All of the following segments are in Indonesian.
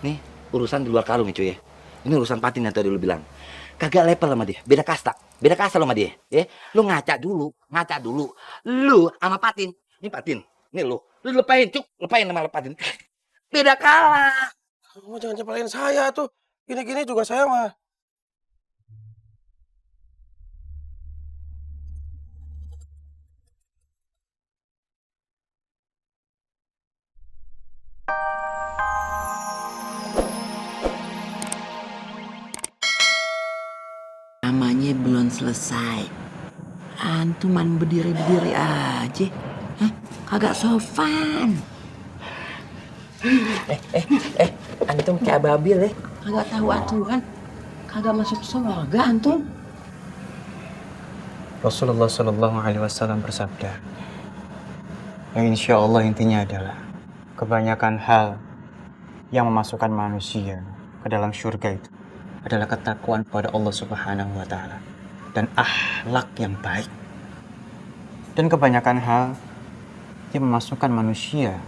Nih, urusan di luar karung nih cuy ya. Ini urusan Patin yang tadi lu bilang. Kagak level sama dia, beda kasta. Beda kasta lo sama dia, ya. Lu ngaca dulu, ngaca dulu. Lu sama Patin. Ini Patin, ini lu. Lu lepain, cuk. Lepain sama Patin. Beda kalah. Kamu jangan cepelin saya tuh. Gini-gini juga saya mah. Namanya belum selesai. Antuman berdiri-berdiri aja. Hah? Kagak sopan. Antum kayak babil ya. Kagak tahu aturan. Kagak masuk surga antum. Rasulullah Shallallahu Alaihi Wasallam bersabda, yang insya Allah intinya adalah kebanyakan hal yang memasukkan manusia ke dalam surga itu adalah ketakwaan pada Allah Subhanahu Wa Taala dan akhlak yang baik. Dan kebanyakan hal yang memasukkan manusia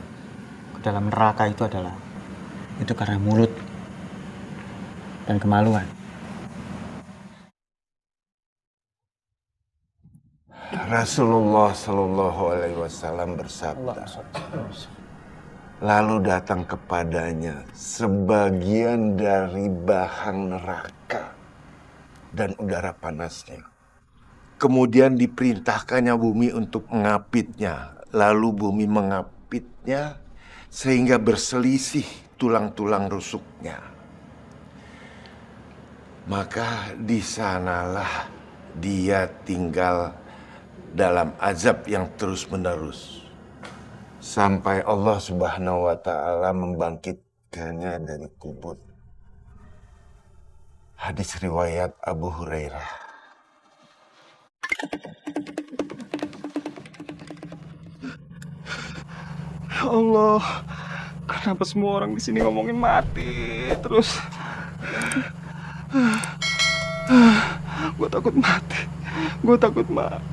ke dalam neraka itu adalah itu karena mulut dan kemaluan. Rasulullah Shallallahu Alaihi Wasallam bersabda, lalu datang kepadanya sebagian dari bahan neraka dan udara panasnya. Kemudian diperintahkannya bumi untuk mengapitnya, lalu bumi mengapitnya sehingga berselisih tulang-tulang rusuknya. Maka di sanalah dia tinggal dalam azab yang terus-menerus sampai Allah Subhanahu wa taala membangkitkannya dari kubur. Hadis riwayat Abu Hurairah. Ya Allah, kenapa semua orang di sini ngomongin mati terus? Gue takut mati. Gue takut mati.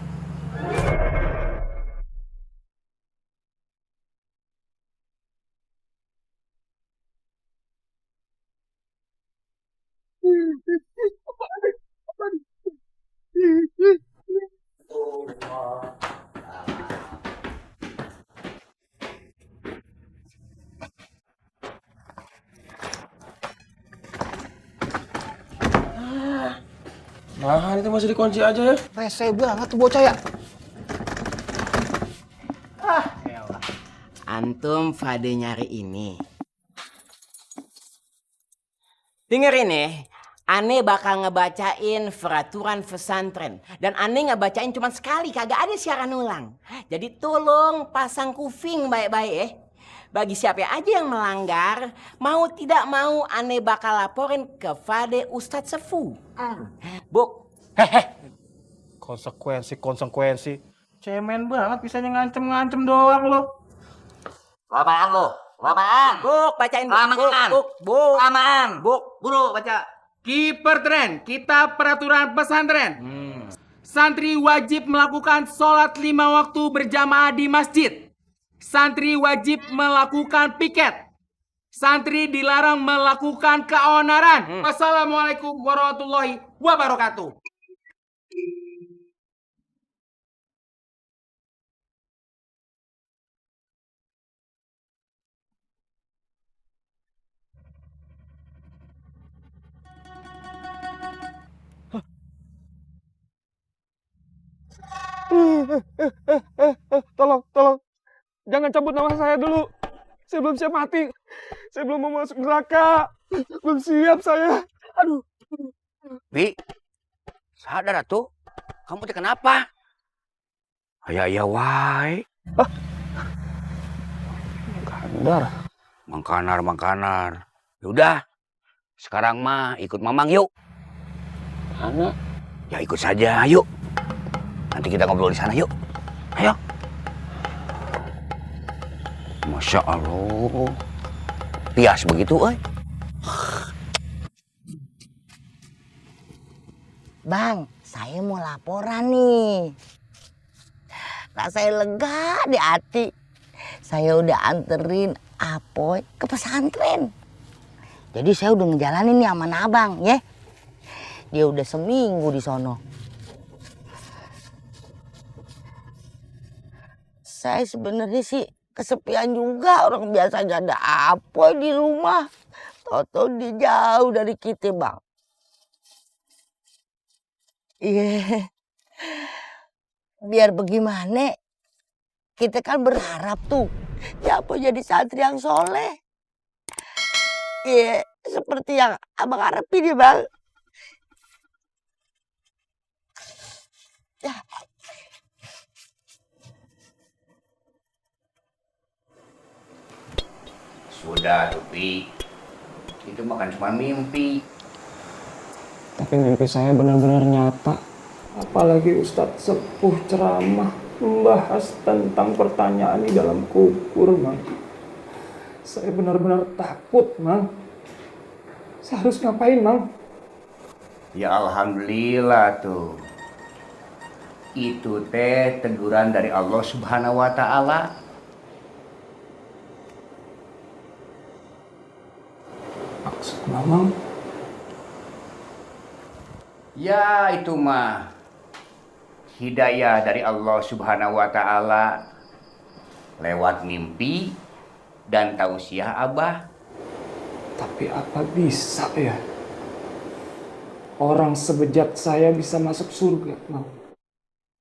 Nah, itu masih dikunci aja ya. Rese banget tuh bocah ya. Antum Fade nyari ini. Dengerin nih. Ane bakal ngebacain peraturan pesantren. Dan Ane ngebacain cuma sekali, kagak ada siaran ulang. Jadi tolong pasang kuping baik-baik ya. Bagi siapa aja yang melanggar, mau tidak mau Ane bakal laporin ke Fade Ustadz Sefu. Buk. Konsekuensi. Cemen banget bisanya ngancem-ngancem doang lo. Lamaan lo, lamaan. Buk, bacain Buk. Lamaan. Buk. Lamaan. Buk, buru baca. Kiper tren, kita peraturan pesantren. Santri wajib melakukan sholat 5 waktu berjamaah di masjid. Santri wajib melakukan piket. Santri dilarang melakukan keonaran. Wassalamualaikum warahmatullahi wabarakatuh. Tolong. Jangan cabut nama saya dulu. Saya belum siap mati. Saya belum mau masuk neraka. Belum siap saya. Aduh. Bi, sadar atuh. Kamu teh kenapa? Ayah wae. Mangkanar. Yaudah, sekarang mah ikut Mamang yuk. Mana? Ya ikut saja, yuk. Nanti kita ngobrol di sana yuk. Ayo. Masya Allah. Pias begitu, oi. Bang, saya mau laporan nih. Rasanya lega di hati. Saya udah anterin Apoy ke pesantren. Jadi saya udah ngejalanin nih sama abang ya. Dia udah seminggu di sono. Saya sebenarnya sih kesepian juga, orang biasa gak ada apa di rumah. Toto dia jauh dari kita, Bang. Iya. Biar bagaimana, kita kan berharap tuh siapa jadi santri yang soleh. Iya, seperti yang abang harapin ya, Bang. Ya. Sudah, Tupi. Itu bukan cuma mimpi. Tapi mimpi saya benar-benar nyata. Apalagi Ustadz sepuh ceramah membahas tentang pertanyaan di dalam kubur, Mang. Saya benar-benar takut, Mang. Saya harus ngapain, Mang? Ya alhamdulillah tuh. Itu teh teguran dari Allah Subhanahu wa taala. Maksud Mamang? Ya itu mah hidayah dari Allah Subhanahu wa taala lewat mimpi dan tausiah Abah. Tapi apa bisa ya? Orang sebejat saya bisa masuk surga, Mang.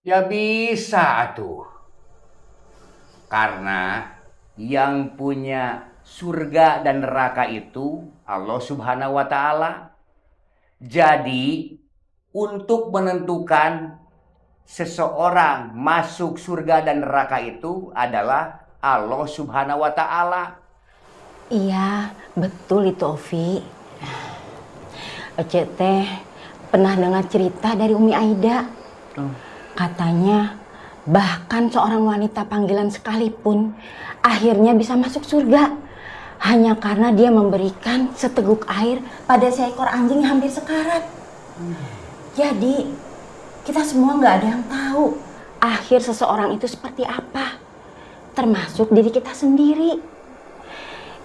Ya bisa tuh. Karena yang punya surga dan neraka itu Allah Subhanahu wa taala. Jadi untuk menentukan seseorang masuk surga dan neraka itu adalah Allah Subhanahu wa taala. Iya, betul itu Ovi. Ece teh pernah dengar cerita dari Umi Aida. Katanya bahkan seorang wanita panggilan sekalipun akhirnya bisa masuk surga hanya karena dia memberikan seteguk air pada seekor anjing yang hampir sekarat. Jadi kita semua nggak ada yang tahu akhir seseorang itu seperti apa, termasuk diri kita sendiri.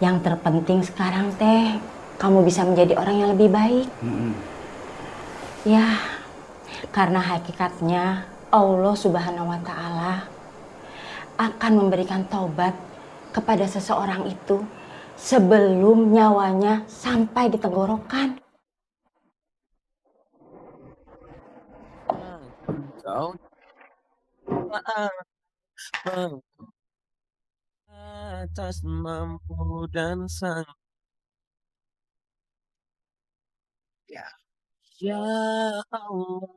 Yang terpenting sekarang teh kamu bisa menjadi orang yang lebih baik. Ya, karena hakikatnya Allah Subhanahu wa taala akan memberikan taubat kepada seseorang itu sebelum nyawanya sampai di tenggorokan. Kau atas mampu dan sang. Ya Allah,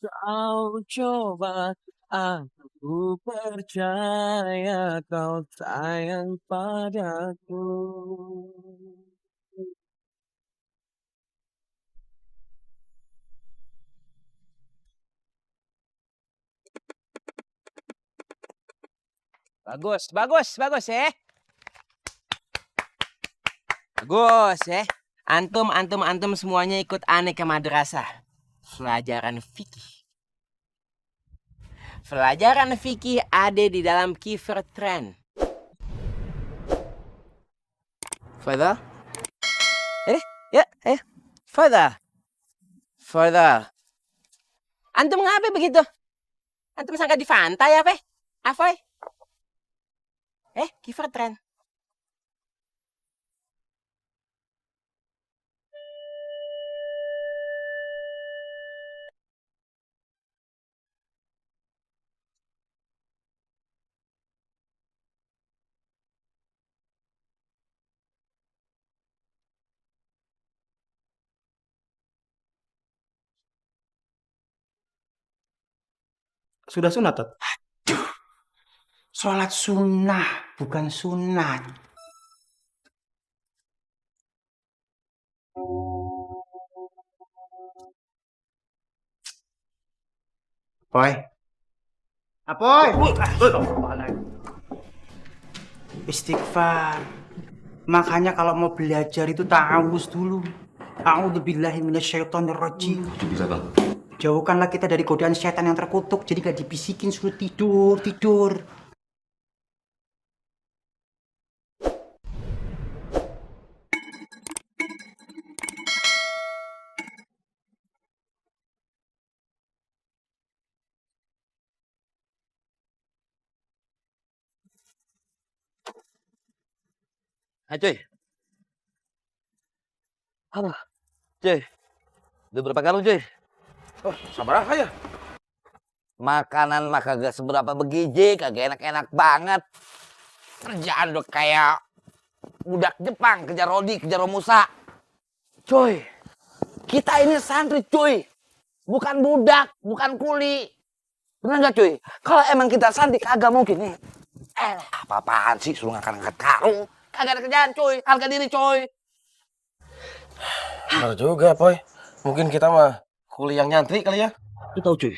kau coba, aku percaya kau sayang padaku. Bagus, bagus, bagus ya. Bagus ya. Antum semuanya ikut aneh ke madrasah. Pelajaran fikih. Pelajaran fikih ada di dalam Kifr Trend. Further? Further. Further. Antum ngapain begitu? Antum sangka di pantai apa? Apa? Kifr Trend. Sudah sunat, Tat? Sholat sunnah, bukan sunat. Apoy. Apoy! Istighfar. Makanya kalau mau belajar itu ta'awuz dulu. A'udzubillahi minasyaitonirrajim. Bisa, Bang. Jauhkanlah kita dari godaan setan yang terkutuk. Jadi gak dibisikin suruh tidur. Ayo cuy. Aduh, cuy. Udah berapa karung cuy? Oh, sabar ya. Makanan mah kagak seberapa begiji, kagak enak-enak banget. Kerjaan udah kayak budak Jepang, kejar Rodi, kejar Romusa. Cuy, kita ini santri cuy. Bukan budak, bukan kuli. Bener gak cuy? Kalau emang kita santri kagak mungkin nih. Apa-apaan sih suruh ngangkat-ngangkat karung. Kagak ada kerjaan cuy, harga diri cuy. Benar juga, Poy. Mungkin kita mah kuli yang nyantri kali ya. Lu tau cuy,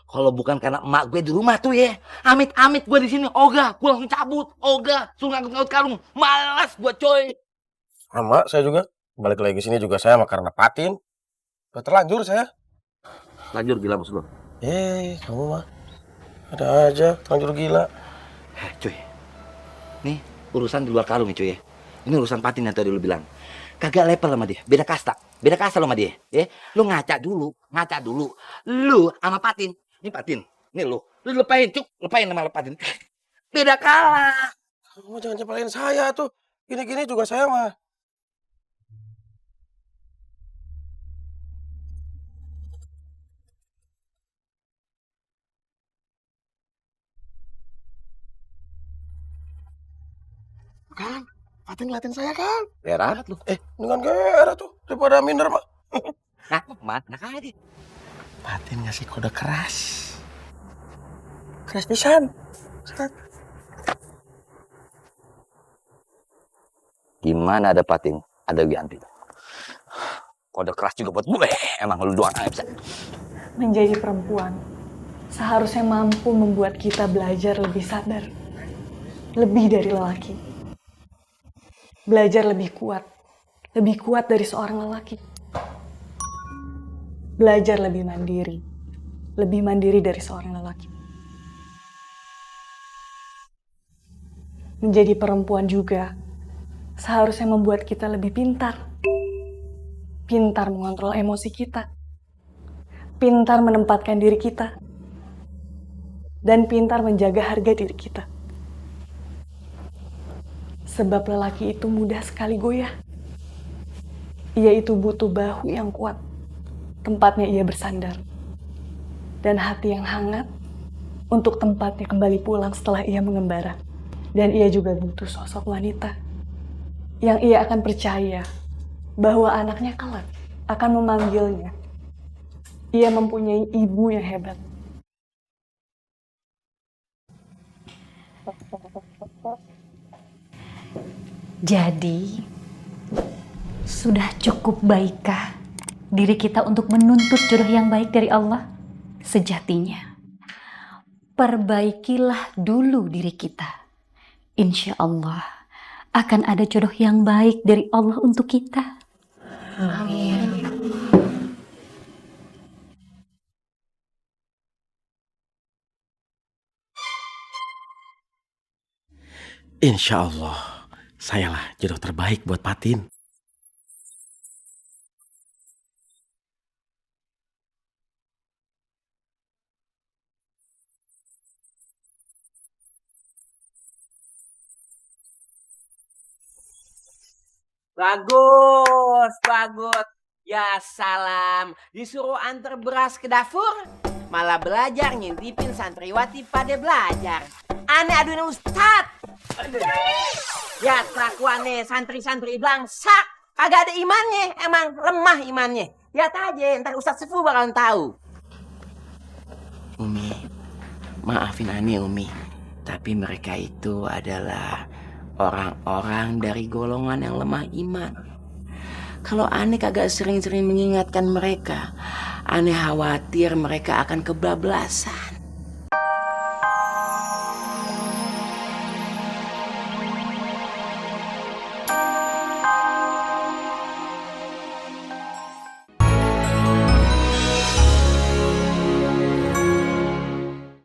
kalau bukan karena emak gue di rumah tuh ya, amit-amit gue di sini, ogah, gue langsung cabut, ogah, suruh ngangkut karung, malas gue coy. Sama saya juga. Balik lagi sini juga saya mah karena Patin. Udah terlanjur saya. Lanjut gila maksud lo? Kamu mah ada aja terlanjur gila. Cuy, nih urusan di luar karung nih cuy ya. Ini urusan Patin yang tadi lu bilang. Kagak level sama dia, beda kasta lo sama dia, ya. Lu ngaca dulu. Lu sama Patin, ini Patin, ini lu lepain sama Patin. Beda kalah. Kamu jangan nyepelin saya tuh. Gini-gini juga saya mah. Kan, Patin ngeliatin saya kan. Berat lu. Dengan gera tuh daripada minder mah. Nah, mana aja. Patin ngasih kode keras. Keras pisan. Gimana ada Patin, ada Wianti. Kode keras juga buat gue. Emang lu doang aja bisa. Menjadi perempuan seharusnya mampu membuat kita belajar lebih sabar. Lebih dari lelaki. Belajar lebih kuat dari seorang lelaki. Belajar lebih mandiri dari seorang lelaki. Menjadi perempuan juga seharusnya membuat kita lebih pintar mengontrol emosi kita, pintar menempatkan diri kita, dan pintar menjaga harga diri kita. Sebab lelaki itu mudah sekali goyah. Ia itu butuh bahu yang kuat, tempatnya ia bersandar, dan hati yang hangat untuk tempatnya kembali pulang setelah ia mengembara. Dan ia juga butuh sosok wanita yang ia akan percaya bahwa anaknya kelak akan memanggilnya. Ia mempunyai ibu yang hebat. Jadi, sudah cukup baikkah diri kita untuk menuntut jodoh yang baik dari Allah? Sejatinya, perbaikilah dulu diri kita. Insya Allah akan ada jodoh yang baik dari Allah untuk kita. Amin. Insya Allah. Sayalah jodoh terbaik buat Patin. Bagus. Ya salam. Disuruh antar beras ke dapur, malah belajar ngintipin santriwati pada belajar. Aneh aduin Ustadz. Ya kelakuannya santri-santri blangsak. Kagak ada imannya, emang lemah imannya. Lihat aja, ntar Ustadz Sefu bakalan tahu. Umi, maafin Ani Umi, tapi mereka itu adalah orang-orang dari golongan yang lemah iman. Kalau Ani kagak sering-sering mengingatkan mereka, Ani khawatir mereka akan kebablasan.